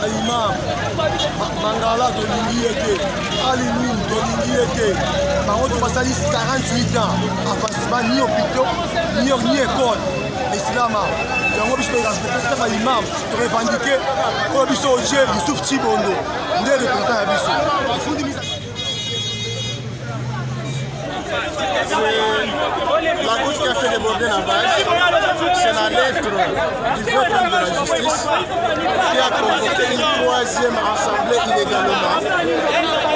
Imam Mangala Tolingi était Alimin Tolingi était par contre on 48 ans à ni hôpital ni école l'islam yango biso respecter imam to revendiquer ko biso oje Youssouf Chibondo ndé représentant ya biso. La gauche qui a fait déborder la vague, c'est la lettre du vieux homme de la justice qui a convoqué une troisième assemblée illégalement.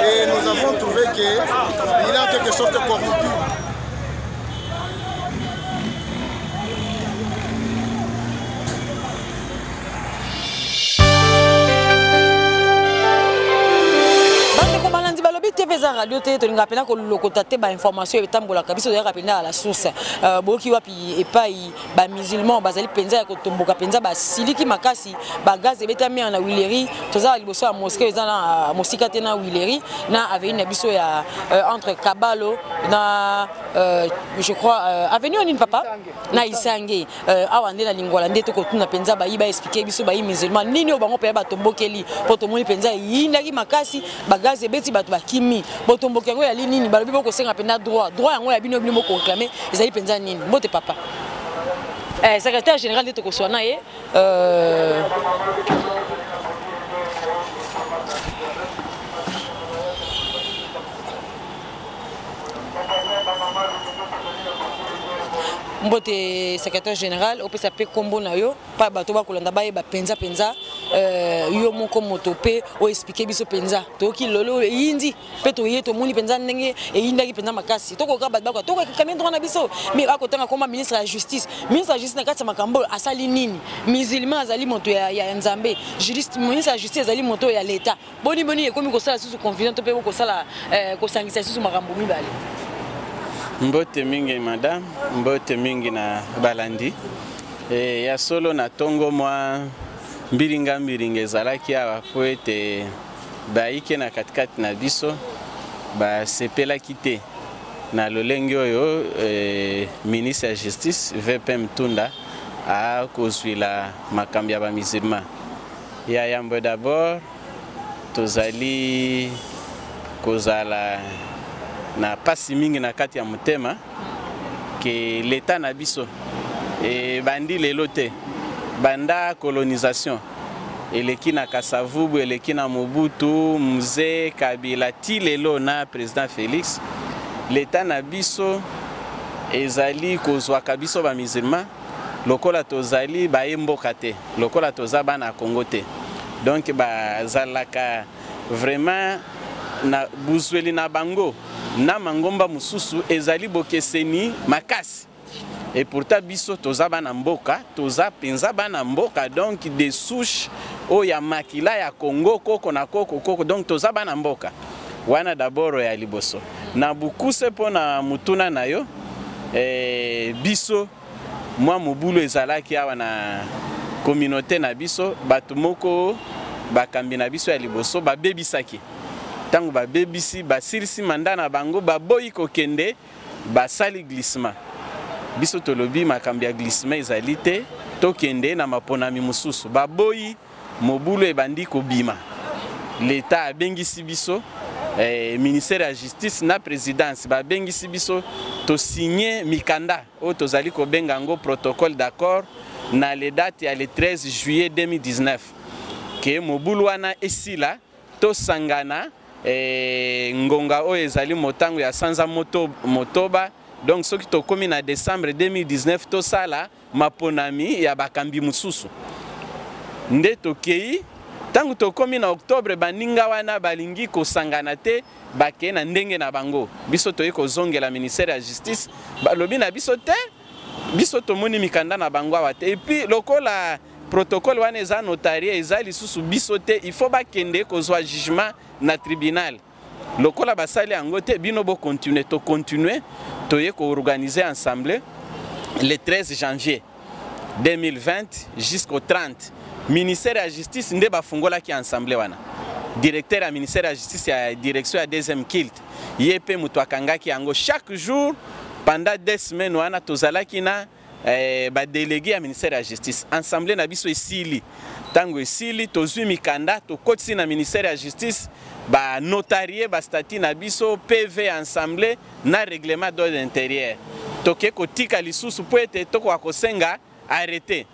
Et nous avons trouvé qu'il est en quelque sorte corrompu. TV za radio te tolinga pena ko lokota te ba information etambola kabiso ya pena à la source boki wapi epai ba musulman bazali penza ya kotomboka penza ba siliki makasi ba gaz ebetami na Wileri toza liboso ya mosquée za na mosika te na Wileri na avenue na biso ya entre Kabalo na je crois avenue Onine papa na Isange awande na lingwala ndete ko tuna penza ba iba expliquer biso ba musulman nini obango pe ba tombokeli poto moni penza yindaki makasi ba gaz ebeti bato ba kimi botombo kengo ya nini balobi boko senga pena droit yango ya bino bino ko réclamer ezali penza nini bote papa secrétaire général de Tokoswana et mbote secrétaire général au PSP combo na yo pa bato ba kolanda ba yeba penza yo moko moto pe o expliquer biso penza to ki lolo yindi pe to yeto moni penza ndenge e yindaki penza makasi to ko ka bato ba to ko kamien droit na biso mais ba ko tanga comme ministre de la justice na kati makambo asali nini musulman azali moto ya nzambe juriste ministre de la justice azali moto ya l'état boni ekomi ko sala sous confusion to pe ko sala ko sangisa sous makambo mibale. Mbote mingi madame, mbote mingi na balandi. Ya solo na tongo mwa mbiringa ezalaki awa po ete baike na katikati na biso ba sepelaki te na lolenge oyo ministre ya justice VPM Tunda a kozwila makambi ya ba musulman. Ya yambo d'abord tozali kozala na pasi mingi na kati ya mutema ke l'état na biso e bandi lelo te banda colonisation eleki na Kasavubu eleki na Mobutu Mzee Kabila ti lelo na président Félix l'état na biso ezali kozwa kabiso ba musulman lokola tozali ba emboka te lokola toza bana Congo te donc bazalaka vraiment na buzweli na bango na mangomba mususu ezali bokeseni makasi et pourtant biso toza bana mboka toza penza bana mboka donc des souches o ya makila ya Congo koko na koko donc toza bana mboka wana d'abord ya liboso na bukuse pona mutuna na yo biso mwa mobulu ezalaki awa na communauté na biso bato moko bakambi na biso ya liboso babebisaki tango ba bebisi basilisi manda na bango baboyi kokende basali glissement biso tolobi makambi ya glissement ezali te tokende na maponami mususu baboyi mobulu ebandi kobima l'état abengisi biso ministère ya justice na présidence babengisi biso to signer mikanda o tozali ko benga ngo protocole d'accord na les dates ya le 13 juillet 2019 ke mobulu wana esila to sangana ngonga o ezali motango ya sanza motoba donc soki to komi na décembre 2019 to sala maponami ya bakambi mususu nde tokei tangu to komi na octobre baninga wana balingi ko sangana te bake na ndenge na bango biso to yeko zongela ministère ya justice balobi na biso te biso to moni mikanda na bango awate et puis lokola protocole wana eza notarie eza lisusu biso te il faut bakende kozwa jugement na tribunal lokola basali yango te bino bo continuer to ye ko organiser ensemble le 13 janvier 2020 jusqu'au 30 ministère de la justice nde bafungola ki ensemble wana directeur ya ministère de la justice ya direction ya deuxième kilt yepe mutu akangaki yango chaque jour pendant 2 semaines wana tozalaki na délégué à ministère de la justice. Assemblée na biso esili. Tango esili tozui mikanda to kotisi na ministère de la justice ba notarié ba statut na biso PV assemblée na règlement d'ordre intérieur. Toke kotika lisusu po ete toko akosenga arrêté.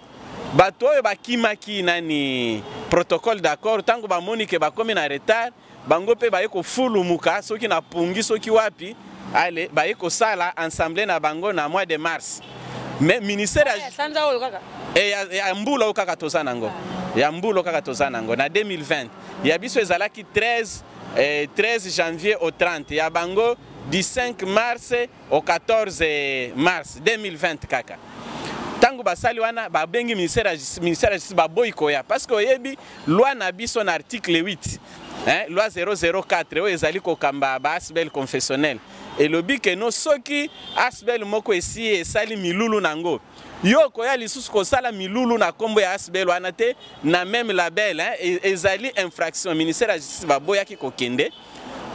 Bato oyo bakimaki nani protocole d'accord tango bamoni ke bakomi na retard bango pe baye ko fulumuka soki na pungi soki wapi ale baye ko sala assemblée na bango na mois de mars. Mais ministère sanza oyo kaka ya mbula okaka tozana ngo ya mbula okaka tozana ngo na 2020 ya biso ezalaki 13 janvier au 30 ya bango du 5 mars au 14 mars 2020 kaka. Tango basali wana babengi ministère de justice baboyi koya parce que oyebi loi na biso na article 8 loi 004 oyo ezali kokamba ba asbel confessionnel elobi ke no soki asbel moko esi esali milulu nango yo koya lisusu kosala milulu na kombo ya asbel wana te na même label ezali infraction ministère de justice baboyaki kokende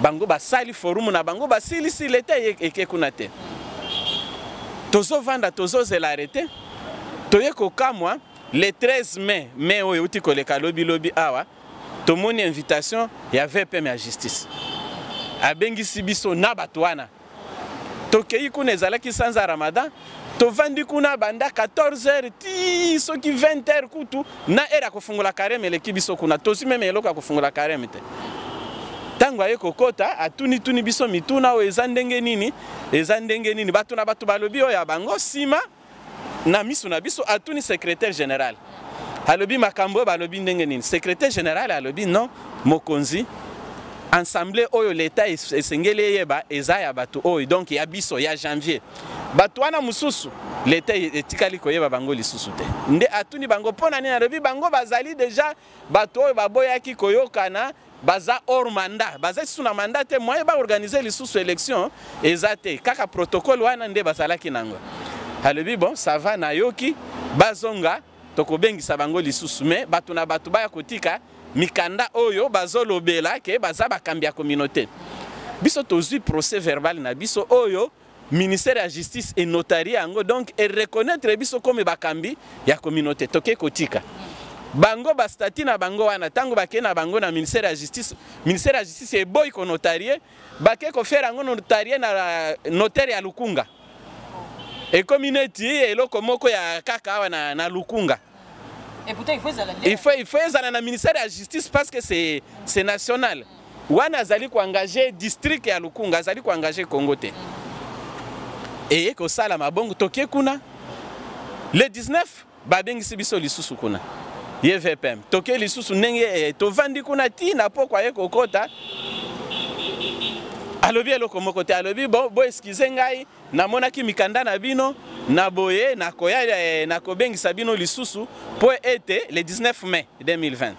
bango basali forum na bango basilisi leta eke kuna te tozo vanda tozo zela arrêté toye kokamwa le 13 mai oyo uti koleka lobi awa tomoni invitation ya VPM ya justice abengisi biso na bato wana tokei kuna ezalaki sanza Ramadan tovandi kuna banda 14h ti soki 20h kutu na era kofungula kareme eleki biso kuna tosi meme eloko kofungula kareme te tango aye kokota atuni biso mituna o eza ndenge nini bato na bato balobi oyo ya bango sima na miso na biso atuni secrétaire général alobi makambo balobi ndenge nini secrétaire général alobi non mokonzi assemblée oyo l'état esengeli yeba eza ya bato oyo donc ya biso ya janvier bato wana mususu l'état etikali koyeba bango lisusu te nde atuni bango pona nini alobi bango bazali déjà bato oyo baboyaki koyokana baza hors mandat baza sous na mandat te moyen ba organiser lisusu élection eza te kaka protocole wana nde bazalaki nango alobi bon ça va na yoki bazonga tokobengisa bango lisusu mais bato na bato baya kotika mikanda oyo bazolobela ke baza bakambi ya communauté biso tozui procès verbal na biso oyo ministère de la justice et notarié yango donc et reconnaître biso comme bakambi ya communauté toke kotika bango ba statut na bango wana tango bake na bango na ministère de la justice e boy ko notarié bake ko faire yango notarié na notaire ya Lukunga et communauté eloko moko ya kaka wana na Lukunga. Et pourtant il faut ezala na ministère de la justice parce que c'est national. Wana azali ko engager district ya Lukunga azali ko engager Congo te. Et ko sala mabongo toke kuna le 19 babengisi biso lisusu kuna. YVPM toke lisusu ndenge to vandi kuna ti na pokwa ye kokota. Alobi eloko moko te alobi bo excuse ngai namonaki mikanda na bino na boye na koya na kobengisa bino lisusu po ete le 19 mai 2020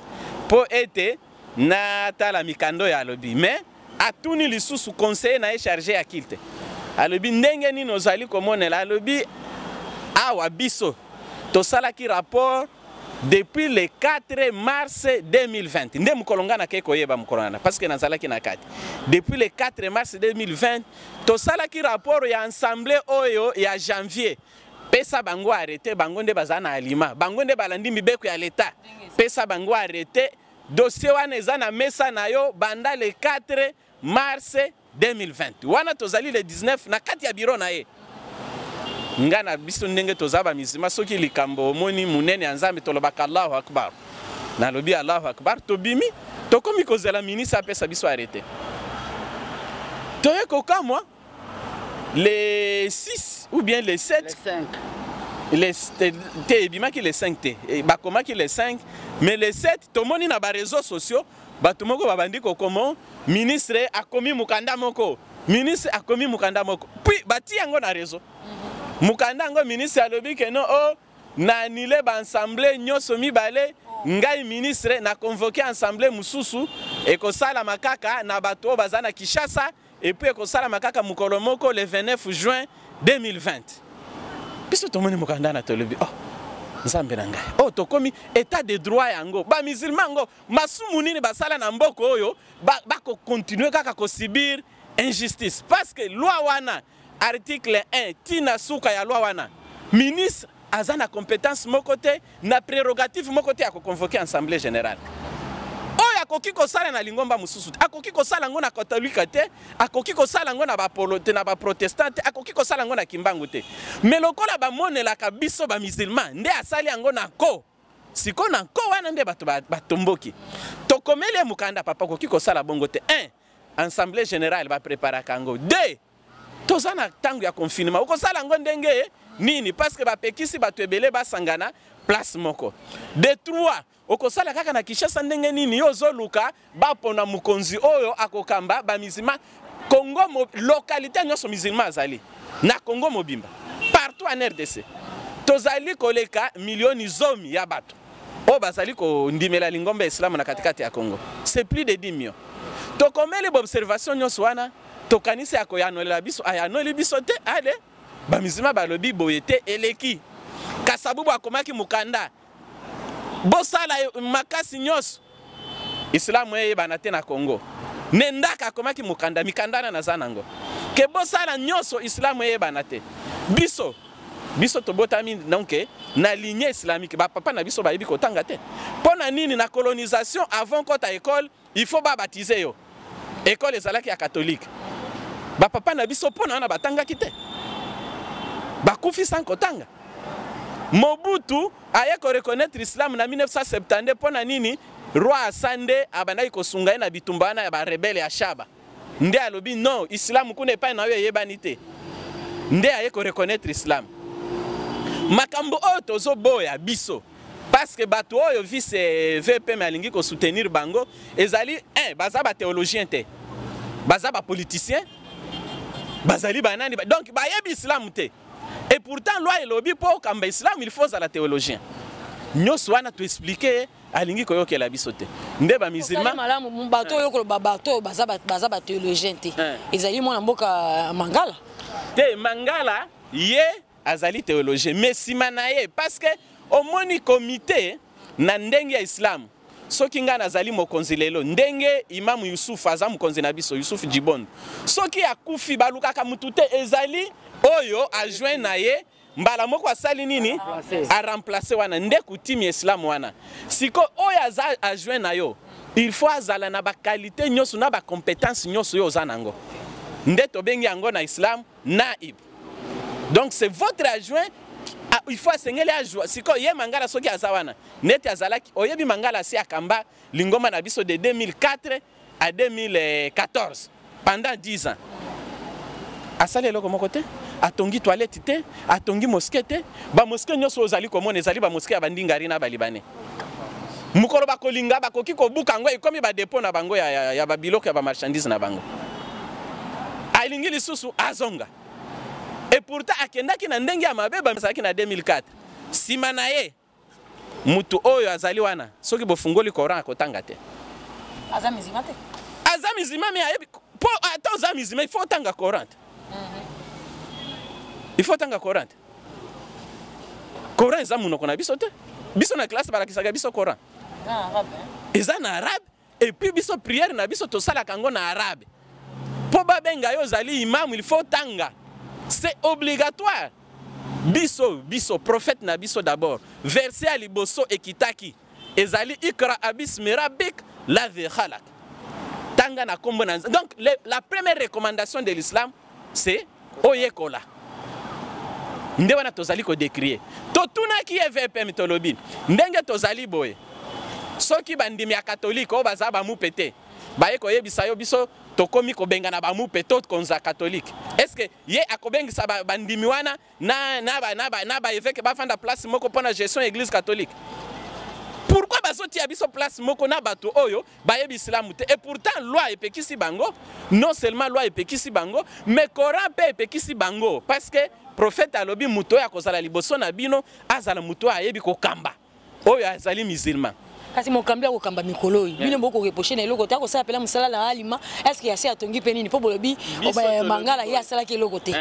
po ete na tala mikando ya alobi mais atuni lisusu conseiller na chargé ya kilte alobi ndenge nini ozali komonela alobi awa biso tosalaki rapport depuis le 4 mars 2020 nde mukolongana ke koyeba mukolongana parce que nazalaki na kati depuis le 4 mars 2020 tosalaki rapport ya assemblée oyo ya janvier pesa bango arrêté bango nde bazana alima bango nde balandi mibeko ya l'état pesa bango arrêté dossier wana eza na mesa na yo banda le 4 mars 2020 wana tozali le 19 na kati ya bureau na ye ngana biso ndenge tozaba misima soki likambo moni munene ya Nzambe tolobaka Allahu Akbar na lobi Allahu Akbar tobimi tokomi kozela ministre apesa biso arrêté toye kokamwa les 6 ou bien les 7 les 5 te bimaki les 5 te bakomaki les 5 mais les 7 tomoni na ba réseaux sociaux bato moko babandi kokomo ministre akomi mukanda moko ministre akomi mukanda moko puis bati yango na réseau mukanda ngo ministre alobi ke no o na anile ba assemblée nyoso mibale ngai ministre na convoquer assemblée mususu e ko sala makaka na bato bazana Kinshasa et puis e ko sala makaka mukolo moko le 29 juin 2020 biso tomoni mukanda na tolobi oh Nzambe na ngai oh tokomi état de droit yango ba musulman ngo masumu nini basala na mboko oyo ba ko continuer kaka ko subir injustice parce que loi wana article 1 tina suka ya loi wana ministre aza na compétence moko te na prérogative moko te ya koconvoquer assemblée générale oyo akoki kosala na lingomba mosusu akoki kosala ngo na katolika te akoki kosala ngo na bapolo te na baprotestant te akoki kosala ngo na kimbangu te mais lokola bamonelaka biso bamusulman nde asali yango na ko siko na ko wana nde bato batomboki tokomeli mukanda papa akoki kosala bongo te 1 assemblée générale bapreparaka yango 2 toza na ntango ya confinement okosala yango ndenge nini parce que bapekisi bato ebele basangana place moko de 3 okosala kaka na Kinshasa ndenge nini yo zoluka bapona mukonzi oyo akokamba ba musulman Congo localité nyonso musulman azali na Congo mobimba partout en RDC tozali koleka milioni zomi ya bato o bazali ko ndimela lingomba islam na katikati ya Congo c'est plus de 10 millions tokomeli observation nyonso wana tokanisi akoyanolela biso ayanoli biso te ale ba musulman balobi boyete eleki kasabubu akomaki mukanda bosala makasi nyonso islamu eyebana te na Congo nendaka akomaki mukanda mikandana na zanango ke bosala nyonso islamu eyebana te biso tobotami donc na lignée islamique ba papa na biso bayebi kotanga te pona nini na colonisation avant kota école il faut ba baptiser yo école ezalaki ya catholique ba papa na biso pona wana batanga kite bakufi sans kotanga Mobutu aye ko reconnaître l'islam na 1972 pona nini roi Asande abandaki kosunga na bitumbana ya ba rebelle ya Shaba nde alobi non islam kuna pa na yo yebani te nde aye ko reconnaître islam makambo oyo tozo boya biso parce que bato oyo vice VPM alingi ko soutenir bango ezali baza ba théologien te baza ba politicien bazali banani donc bayebi islam te. Et pourtant, loi et lobby pour kamba islam, il faut à la théologien. Nous sommes à tout expliquer à l'ingi koyo ke la bisote. Nde ba musulman. Malamu mbato yo ko babato bazaba théologien te. Ezali mona mboka Mangala. Te Mangala ye azali théologien mais simanaye parce que au moni comité na ndenge ya islam. Soki nga nazali mokonzi lelo ndenge Imam Yusuf azamu konzi na biso Yusuf Djibon. Soki akufi balukaka mutute ezali oyo adjoint na ye mbala moko asali nini a remplacer wana nde kutimi islam wana siko oyo adjoint na yo il faut azala na ba qualité nyonso na ba compétence nyonso yo zanango nde tobengi yango na islam naib donc c'est votre adjoint il faut asengeli adjoint siko ye Mangala soki azawana neti azalaki oyebi Mangala si akamba lingoma na biso de 2004 à 2014 pendant 10 ans asali eloko moko te atongi toilette te atongi mosquée te ba mosquée nyonso ozali komona ezali ba mosquée ya bandingari na balibane mukolo bakolinga bakoki kobuka ngo ekomi ba dépôt na bango ya ba biloko ya ba marchandise na bango alingi lisusu azonga et pourtant akendaki na ndenge ya mabe bazalaki na 2004 sima na ye mutu oyo azali wana soki bofungoli Coran akotanga te azamizima me ayebi po atazamizima il faut tanga Coran. Il faut tanga Coran. Coran eza munoko na biso te. Biso na classe balakisaka biso Coran. Na arabe. Eza na arabe et puis biso prière na biso to sala kango na arabe. Po ba benga yo zali imam il faut tanga. C'est obligatoire. Biso prophète na biso d'abord. Verset ali boso ekitaki. Ezali ikra abismi rabbik ladhi khalaq. Tanga na kombo na. Donc la première recommandation de l'islam c'est oyekola. Nde wana tozali ko décrier to tuna ki VPM tolobi ndenge tozali boye soki bandimi ya catholique o baza ba mupete baye ko yebisa yo biso tokomi ko benga na ba mupete konza catholique est-ce que ye akobengisa bandimi wana na ba évêque ba fanda place moko pona gestion église catholique pourquoi bazoti ya biso place moko na bato oyo bayebi islam te et pourtant loi epekisi bango non seulement loi epekisi bango mais Coran pe epekisi bango parce que prophète alobi muto ya kozala liboso na bino azala muto ayebi kokamba oyo azali musulman kasi mokambi ya kokamba mikolo oyo bino boko reprocher na eloko te akosala pela musala la alima est-ce que yasi atongi pe nini po bolobi Mangala ye asala ki eloko te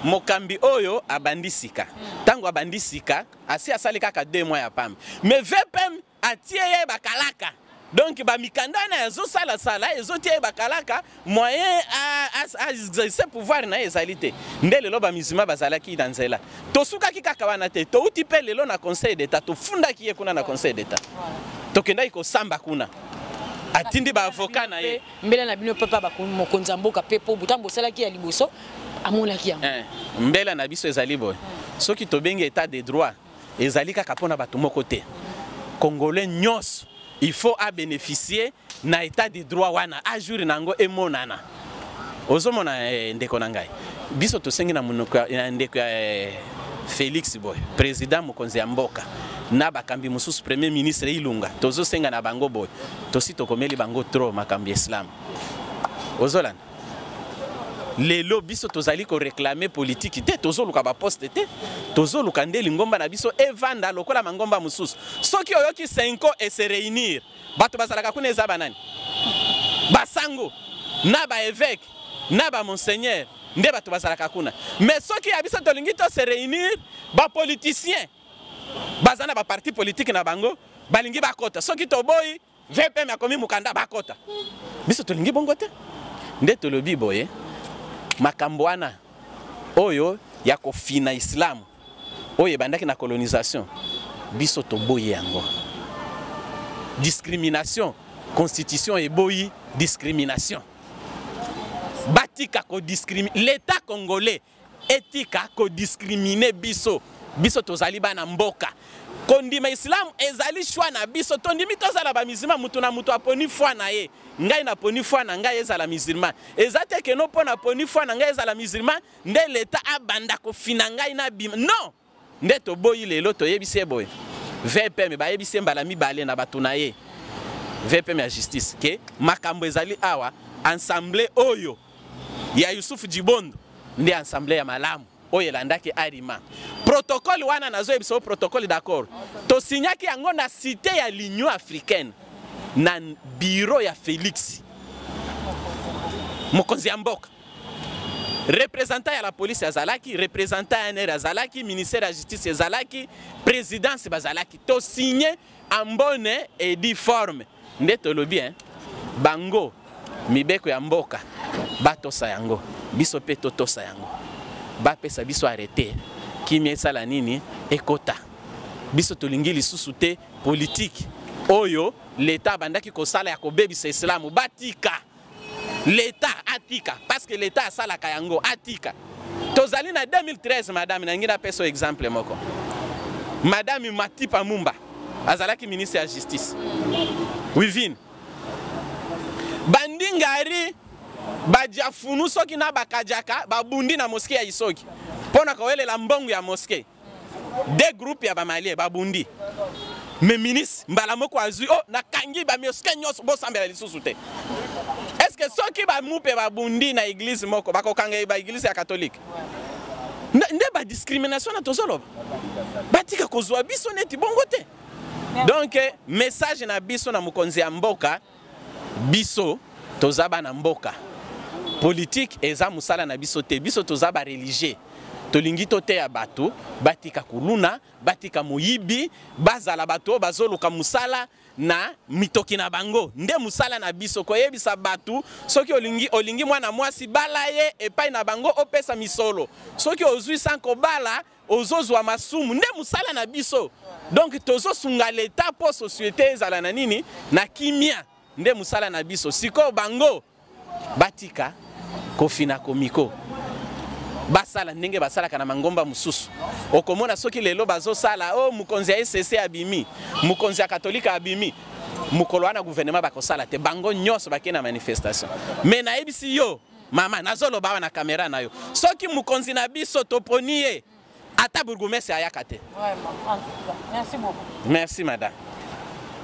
mokambi oyo abandisika tango abandisika asi asali kaka 2 mois ya pamba mais VPM atie ye bakalaka Donc ba mikanda na ezo sala sala ezo tie bakalaka moyen à exercer pouvoir na ezalité nde lelo ba musulman bazalaki dans nzela to suka ki kaka wana te to uti pe lelo na conseil d'état to funda ki ye kuna na conseil d'état to kenda iko samba kuna atindi ba avocat na ye mbele na bino papa ba mokonza mboka pe po butambo sala ki ya liboso amona ki yango mbele na biso ezali boy soki to bengi état de droit ezali kaka pona bato moko te congolais nyos il faut à bénéficier na état de droit wana a jour nango emonana ozomona ndeko na ngai biso to sengi na munoko na ndeko Félix boy président mokonzi ya mboka na bakambi mususu premier ministre Ilunga tozo senga na bango boy tosi tokomeli bango trop makambi islam ozolana lelo biso tozali ko réclamer politique te tozoluka ba poste te tozoluka ndeli ngomba na biso evanda lokola mangomba mususu soki oyoki 5 ans et se réunir bato bazalaka kuna eza banani basango na ba évêque na ba monseigneur nde bato bazalaka kuna mais soki ya biso tolingi to se réunir ba politicien bazana ba parti politique na bango balingi bakota soki toboyi VPM akomi mukanda bakota biso tolingi bongo te nde tolobi boye makambo wana oyo ya kofina islam oyo bandaki na colonisation biso toboyi yango discrimination constitution eboyi discrimination batika ko discriminer l'état congolais etika ko discriminer biso tozali bana mboka kondima islam ezali choix na biso tondimi tozala ba musulman mutu na mutu aponi foi na ye ngai na poni foi na ngai ezala musulman ezate ke no pona poni foi na ngai ezala musulman nde l'état abanda ko fina ngai na bima non nde to boyi lelo to yebise boy VPM ba yebise mbala mibale na batu na ye VPM ya justice ke makambo ezali awa ensemble oyo ya Yusuf Jibondo nde ensemble ya malamu oyo landaki arima protocole wana nazo ebiso protocole d'accord to signaki yango na cité ya l'Union africaine na bureau ya Félix mokonzi ya mboka représentant ya la police ya Zalaki représentant ya NR ya Zalaki ministère ya justice ya Zalaki présidence bazalaki to signé en bonne et due forme nde tolobi bango mibeko ya mboka batosa yango biso pe totosa yango bapesa biso arrêté kimi esala nini ekota biso tolingi lisusu te politique oyo l'état bandaki kosala ya kobebisa islamu batika l'état atika parce que l'état asala kayango atika tozali na 2013 madame na ngina peso exemple moko madame Matipa Mumba azalaki ministre ya justice wivin bandingari bajafunu soki na bakajaka babundi na mosquée ya Isoki pona kowelela mbongo ya mosquée des groupes ya bamalie babundi mais ministre mbala moko azui oh na kangi ba mosquée nyos bo sambela lisusu te est-ce que soki ba mupe babundi na église moko bakokanga ba église ya catholique nde ba discrimination na tozolo batika kozwa biso neti bongo te donc message na biso na mukonzi ya mboka biso tozaba na mboka politique eza musala na biso te biso tozaba religieux tolingi tote ya bato batika kuluna batika moyibi bazala bato bazoluka musala na mitoki na bango nde musala na biso koyebisa bato soki olingi mwana mwasi bala ye epai na bango opesa misolo soki ozwi sanko bala ozozwa masumu nde musala na biso donc tozosunga l'état po société ezala na nini na kimia nde musala na biso siko bango batika kofina komiko basala ndenge basala kana mangomba mususu okomona soki lelo bazosala o mukonzi ya SCC abimi mukonzi ya katolika abimi mukolo wana gouvernement bakosala te bango nyonso bakena manifestation mais na ebisi yo mama nazoloba na kamera na yo soki mukonzi na biso toponiye ata bourgmestre ayaka te merci beaucoup merci madame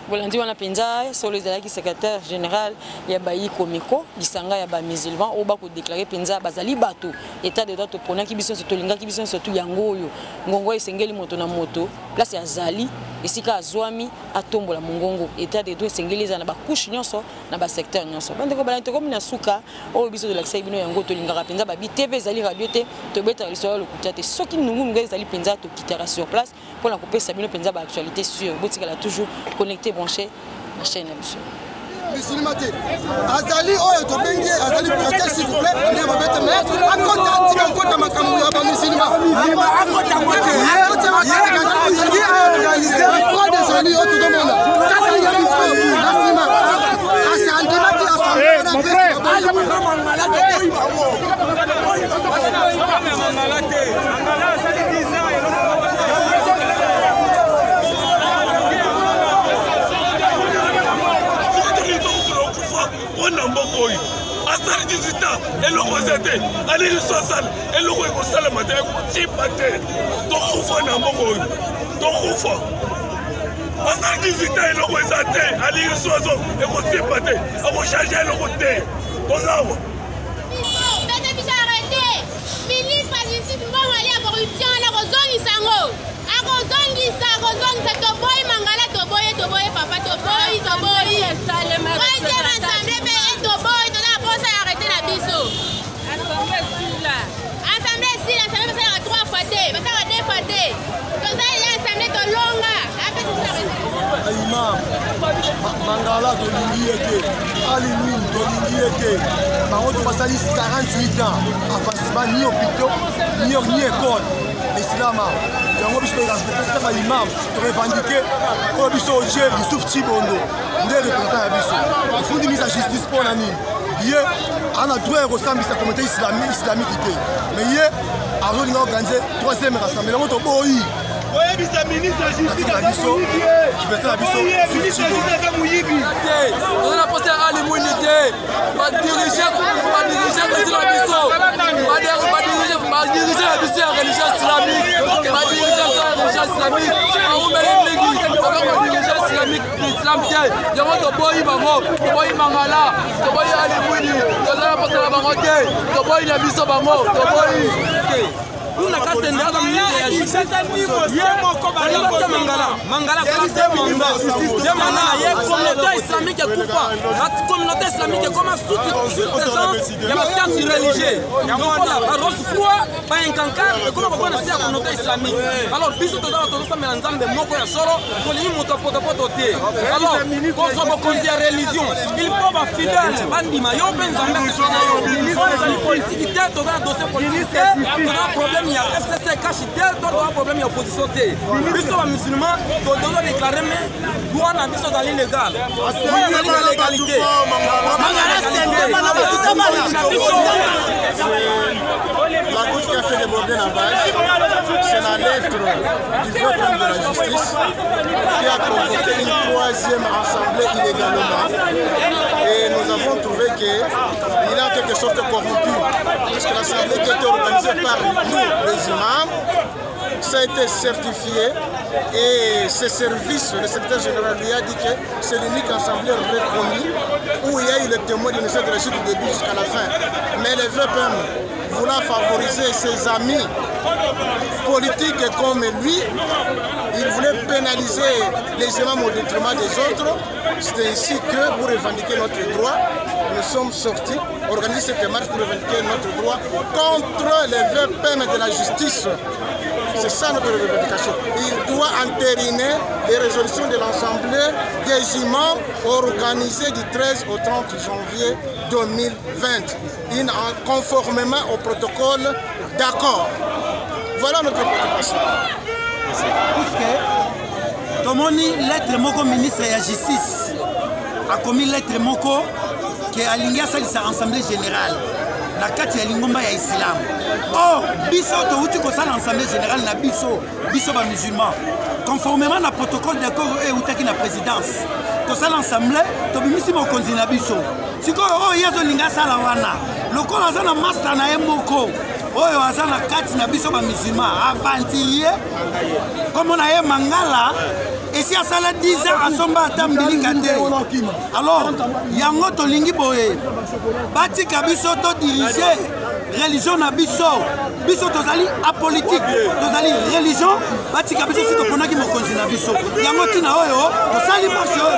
bolandi wana penza solo ezalaki secrétaire général ya bayi komiko lisanga ya ba musulman o ba ko déclarer penza bazali bato état de droit to ponaki biso so tolingaki biso surtout yango oyo ngongo esengeli moto na moto place ya zali esika azwami atombola mongongo état de droit esengeli za na ba couche nyonso na ba secteur nyonso bande ko balante ko mina suka o biso de l'accès bino yango tolingaka penza ba bi TV ezali radio te to beta lisolo lokuta te soki nungu nungu ezali penza to kitera sur place pour la couper sabino penza ba actualité sur botika la toujours connecté branché na chaîne na biso musulman te azali oyo tobengi azali protect s'il vous plaît on va mettre mais akota atika akota makambo ya ba musulman akota mote akota makambo desali oyo todomona kata ya biso na sima asandima ki asandima mon frère asali 18 ans eloko eza te aleliso asala eloko ekosalama te ekocipa te tokufa na mboka oyo tokufa asali 18 ans eloko eza te aleliso azo ekocipa te akochange eloko te tozawa akozongisa toboyi mangala toboye papa toboyi troisième assemblée mpe toboyi toza posa ya arrêté na biso assemblée esila assemblée basalaka 3 fois te basalaka 2 fois te toza ya assemblée tolonga imam mangala tolingi ye te alimin tolingi ye te bango to basali 48 ans avancement ni hôpitaux ni école islama yango biso toyaka imam torevendique oyo biso oje Youssouf Chibondo nde représentant ya biso ofundi mise ya justice mpo na nini ye ana droit ya kosambisa communauté islamique te mais ye azolinga organise 3e rassemble yango toboyi oyebisa ministre ya justice na biso tozala posa ali mwini te badirige kosila biso badirige ya biso ya religion islamique aumeli ligi religion islamique islam te yango toboyi bango toboyi mangala toboyi ali mwini tozala posa na bango te toboyi na biso bango toboyi Nous n'avons pas de communauté islamique est coupable. La communauté islamique est comme sous-présence de la science religieuse. Donc voilà, la rose froid, pas un cancar, et comment on va la communauté islamique. Alors, puis surtout dans notre ensemble de Moko et Soro, pour les mots de potopoté. Alors, pour ce qu'on dit religion, il faut être fidèle. Bandima, yo ben zambe, il faut les politiques, dans un dossier politique, dans un problème. Il y a FCC caché tel, dans un problème, il y a opposition. Nous sommes musulmans, nous devons déclarer, mais nous sommes dans l'illégal. Nous sommes dans l'illégalité. La gauche qui a fait déborder la vague, c'est la lettre du vote de la justice qui a convoqué une 3e assemblée illégalement. Et nous avons trouvé qu'il est en quelque sorte corrompu, puisque l'assemblée qui a été organisée par nous, les imams, ça a été certifié et ce service, le secrétaire général lui a dit que c'est l'unique assemblée reconnue où il y a eu le témoin du ministère de la Chute du début jusqu'à la fin. Mais les VPM, voulant favoriser ses amis politiques comme lui, il voulait pénaliser les imams au détriment des autres. C'est ainsi que, pour revendiquer notre droit, nous sommes sortis, organiser cette démarche pour revendiquer notre droit contre les VPM de la justice. C'est ça notre revendication. Il doit entériner les résolutions de l'Assemblée des imams organisées du 13 au 30 janvier 2020, conformément au protocole d'accord. Voilà notre préoccupation. Puisque tomoni lettre moko ministre ya justice a commis lettre moko que alingi asalisa assemblée générale na kati ya lingomba ya islam. Or biso touti kosala assemblée générale na biso ba musulman conformément na protocole d'accord et outaki na présidence tosala assemblée tobimisi mokonzi na biso sikoyo oyo azolinga sala wana lokola aza na master na ye moko oyo aza na kati na biso ba musulman aventurier comme na ye mangala esi asala 10 ans asomba ata mbilika te. Alors yango tolingi boye batika biso to diriger religion na biso tozali apolitique tozali religion batika biso si toponaki mokonzi na biso yango tina oyo tosali marche oyo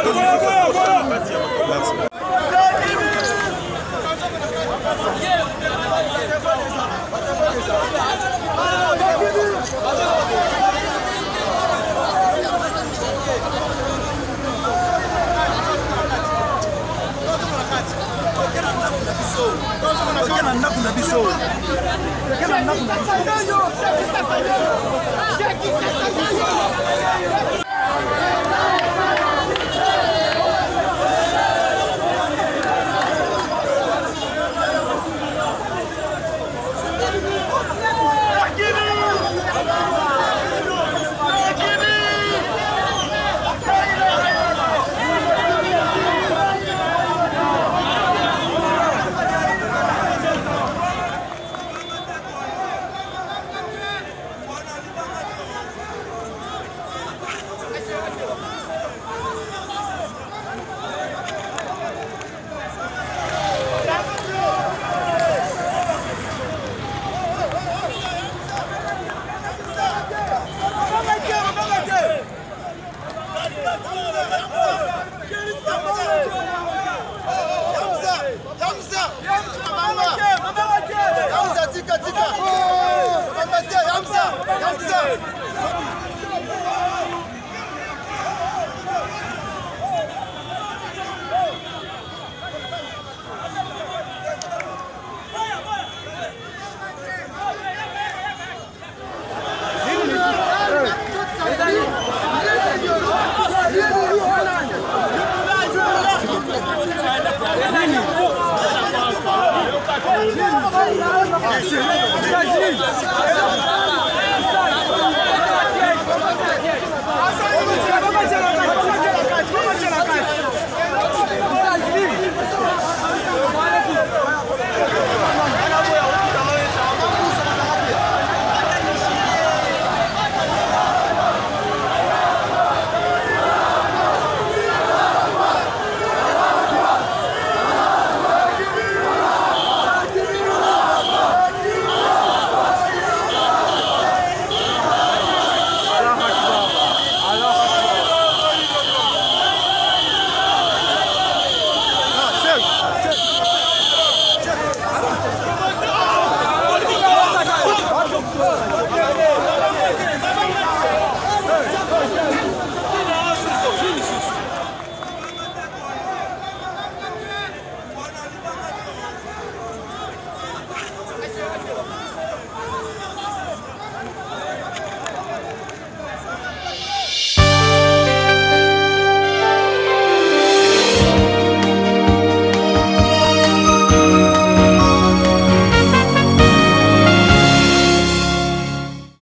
Vas-y.